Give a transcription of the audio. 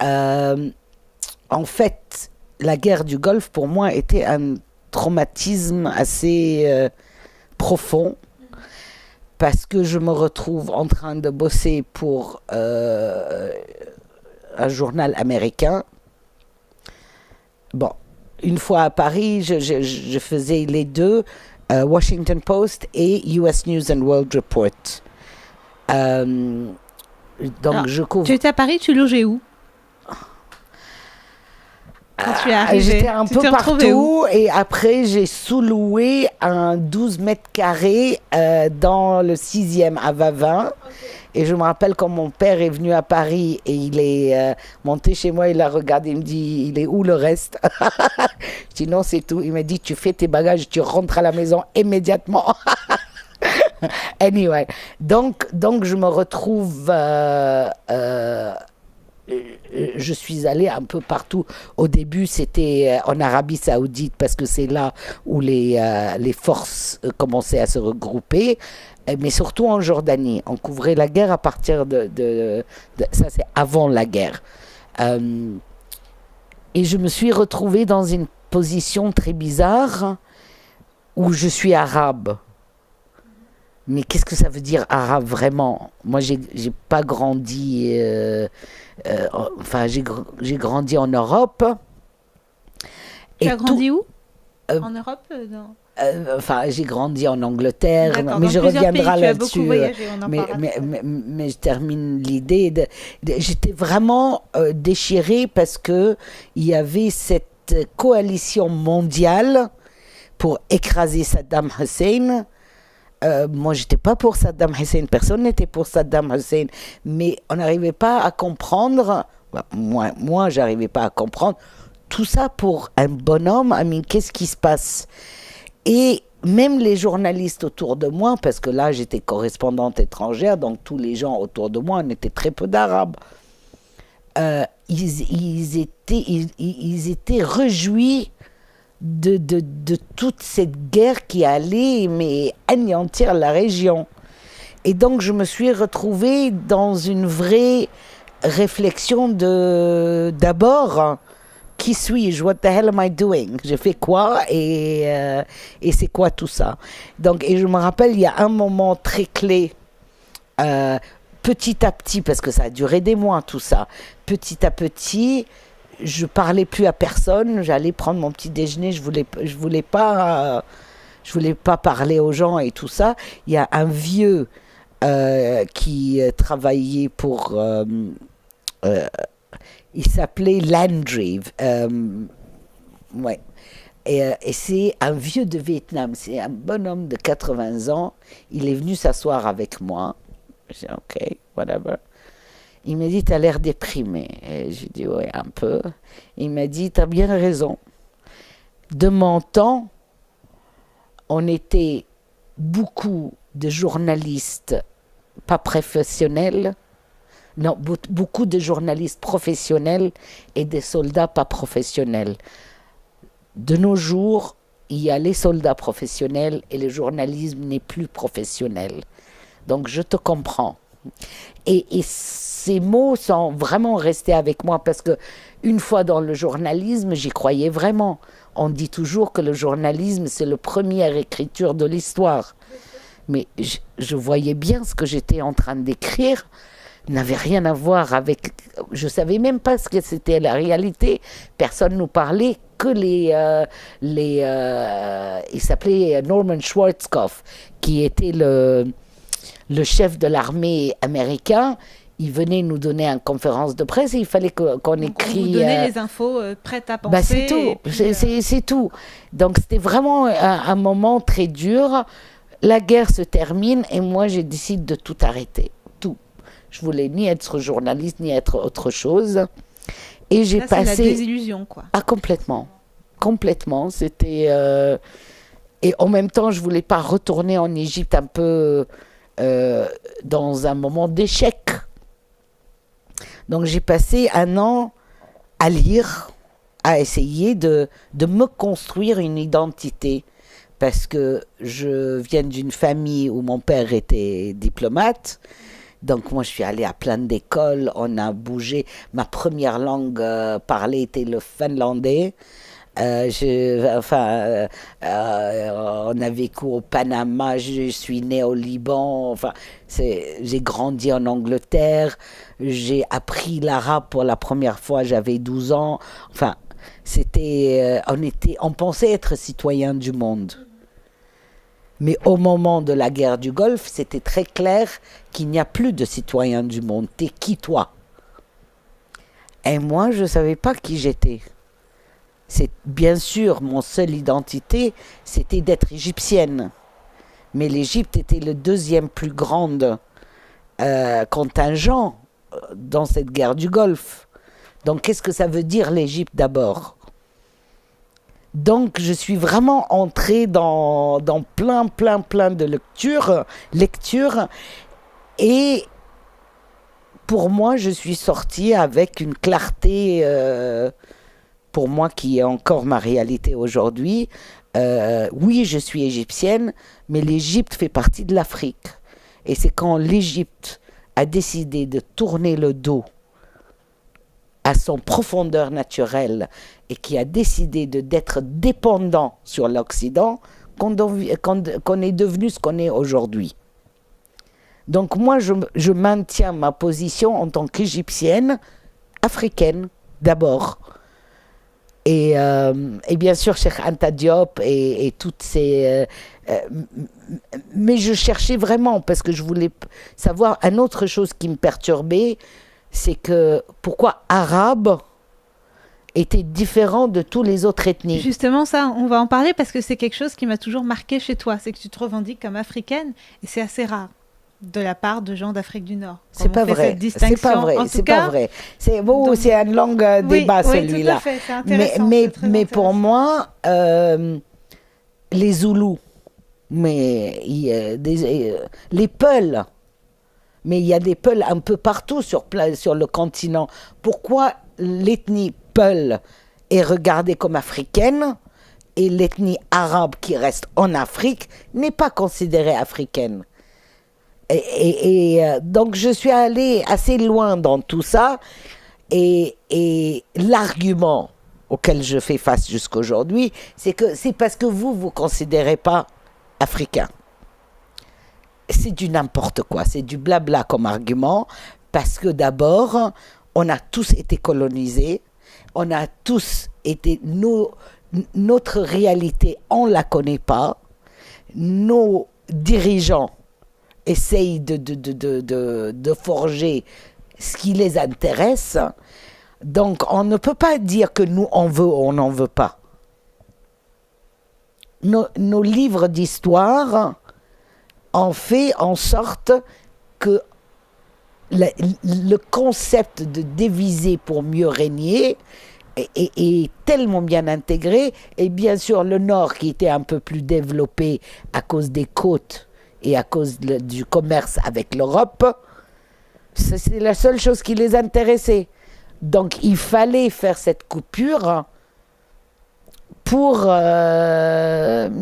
Euh, En fait, la guerre du Golfe, pour moi, était un traumatisme assez profond parce que je me retrouve en train de bosser pour un journal américain. Bon, une fois à Paris, je faisais les deux, Washington Post et US News and World Report. Euh, donc, Alors, je couvre. tu étais à Paris, tu logeais où quand tu es arrivé? J'étais un Tu peu t'es retrouvé où? partout et après j'ai sous-loué un 12 mètres carrés dans le 6e à Vavin. Et je me rappelle quand mon père est venu à Paris et il est monté chez moi, il a regardé, il me dit, il est où le reste? Je dis non, c'est tout. Il m'a dit, tu fais tes bagages, tu rentres à la maison immédiatement. Anyway, donc je me retrouve je suis allée un peu partout. Au début, c'était en Arabie Saoudite parce que c'est là où les forces commençaient à se regrouper, mais surtout en Jordanie. On couvrait la guerre à partir ça, c'est avant la guerre. Euh, et je me suis retrouvée dans une position très bizarre où je suis arabe. Mais qu'est-ce que ça veut dire arabe vraiment? Moi, j'ai pas grandi. Enfin, j'ai grandi en Europe. Tu Et as grandi où? euh, En Europe dans... enfin, j'ai grandi en Angleterre, D'accord, mais dans je plusieurs reviendrai pays. Tu as beaucoup là-dessus. voyagé, on en Mais, parlera mais, tout à l'heure. mais je termine l'idée. J'étais vraiment déchirée parce que il y avait cette coalition mondiale pour écraser Saddam Hussein. Moi, j'étais pas pour Saddam Hussein, personne n'était pour Saddam Hussein, mais on n'arrivait pas à comprendre, bah, moi j'arrivais pas à comprendre, tout ça pour un bonhomme, I mean, qu'est-ce qui se passe? Et même les journalistes autour de moi, parce que là j'étais correspondante étrangère, donc tous les gens autour de moi, on était très peu d'Arabes, ils étaient réjouis de toute cette guerre qui allait mais anéantir la région. Et donc je me suis retrouvée dans une vraie réflexion d'abord, qui suis-je? What the hell am I doing? Je fais quoi? Et c'est quoi tout ça? Donc, et je me rappelle, il y a un moment très clé, euh, petit à petit, parce que ça a duré des mois tout ça, petit à petit, je parlais plus à personne, j'allais prendre mon petit déjeuner, je voulais pas parler aux gens et tout ça. Il y a un vieux qui travaillait pour, euh, il s'appelait Landry, ouais. Et c'est un vieux de Vietnam, c'est un bonhomme de 80 ans. Il est venu s'asseoir avec moi. J'ai dit, ok, whatever. Il m'a dit, t'as l'air déprimé. Et j'ai dit, oui, un peu. Il m'a dit, t'as bien raison. De mon temps, on était beaucoup de journalistes pas professionnels, non, beaucoup de journalistes professionnels et des soldats pas professionnels. De nos jours, il y a les soldats professionnels et le journalisme n'est plus professionnel. Donc je te comprends. Et ces mots sont vraiment restés avec moi parce que une fois dans le journalisme, j'y croyais vraiment. On dit toujours que le journalisme, c'est la première écriture de l'histoire. Mais je voyais bien ce que j'étais en train d'écrire n'avait rien à voir avec... Je savais même pas ce que c'était la réalité. Personne nous parlait que il s'appelait Norman Schwarzkopf, qui était le chef de l'armée américain. Il venait nous donner une conférence de presse et il fallait qu'on écrit... Vous donnez les infos prêtes à penser. Bah c'est tout, puis, c'est tout. Donc c'était vraiment un moment très dur. La guerre se termine et moi je décide de tout arrêter. Tout. Je voulais ni être journaliste ni être autre chose. Et j'ai passé... C'est la désillusion, quoi. Ah, complètement. Complètement. C'était... Et en même temps, je voulais pas retourner en Égypte un peu dans un moment d'échec. Donc j'ai passé un an à lire, à essayer de me construire une identité. Parce que je viens d'une famille où mon père était diplomate, Donc moi, je suis allée à plein d'écoles, on a bougé. Ma première langue parlée était le finlandais. On a vécu au Panama, je suis née au Liban, enfin, j'ai grandi en Angleterre, j'ai appris l'arabe pour la première fois, j'avais 12 ans. Enfin, on pensait être citoyen du monde. Mais au moment de la guerre du Golfe, c'était très clair qu'il n'y a plus de citoyens du monde. T'es qui, toi? Et moi, je ne savais pas qui j'étais. C'est bien sûr mon seule identité, c'était d'être égyptienne. Mais l'Égypte était le deuxième plus grand contingent dans cette guerre du Golfe. Donc qu'est-ce que ça veut dire l'Égypte d'abord? Donc je suis vraiment entrée dans plein de lectures et pour moi je suis sortie avec une clarté pour moi qui est encore ma réalité aujourd'hui. Oui, je suis égyptienne, mais l'Égypte fait partie de l'Afrique. Et c'est quand l'Égypte a décidé de tourner le dos à son profondeur naturelle et qui a décidé d'être dépendant sur l'Occident qu'on est devenu ce qu'on est aujourd'hui. Donc moi, je maintiens ma position en tant qu'Égyptienne, africaine d'abord. Et bien sûr, Cheikh Anta Diop et toutes ces... mais je cherchais vraiment, parce que je voulais savoir... Une autre chose qui me perturbait, c'est que pourquoi arabe était différent de tous les autres ethnies. Justement, ça, on va en parler parce que c'est quelque chose qui m'a toujours marqué chez toi. C'est que tu te revendiques comme africaine et c'est assez rare de la part de gens d'Afrique du Nord. C'est pas vrai. C'est pas vrai. C'est pas vrai. C'est bon, c'est un long débat celui-là. Mais pour moi, les Zoulous, mais les Peuls. Mais il y a des Peuls un peu partout sur le continent. Pourquoi l'ethnie Peul est regardée comme africaine et l'ethnie arabe qui reste en Afrique n'est pas considérée africaine? Donc je suis allée assez loin dans tout ça et l'argument auquel je fais face jusqu'aujourd'hui, c'est que c'est parce que vous considérez pas africain. C'est du n'importe quoi, c'est du blabla comme argument, parce que d'abord, on a tous été colonisés, on a tous été... Notre réalité, on ne la connaît pas, nos dirigeants essayent de forger ce qui les intéresse, donc on ne peut pas dire que nous, on veut ou on n'en veut pas. Nos livres d'histoire... en fait en sorte que le concept de diviser pour mieux régner est tellement bien intégré, et bien sûr le Nord qui était un peu plus développé à cause des côtes et à cause du commerce avec l'Europe, c'est la seule chose qui les intéressait. Donc il fallait faire cette coupure pour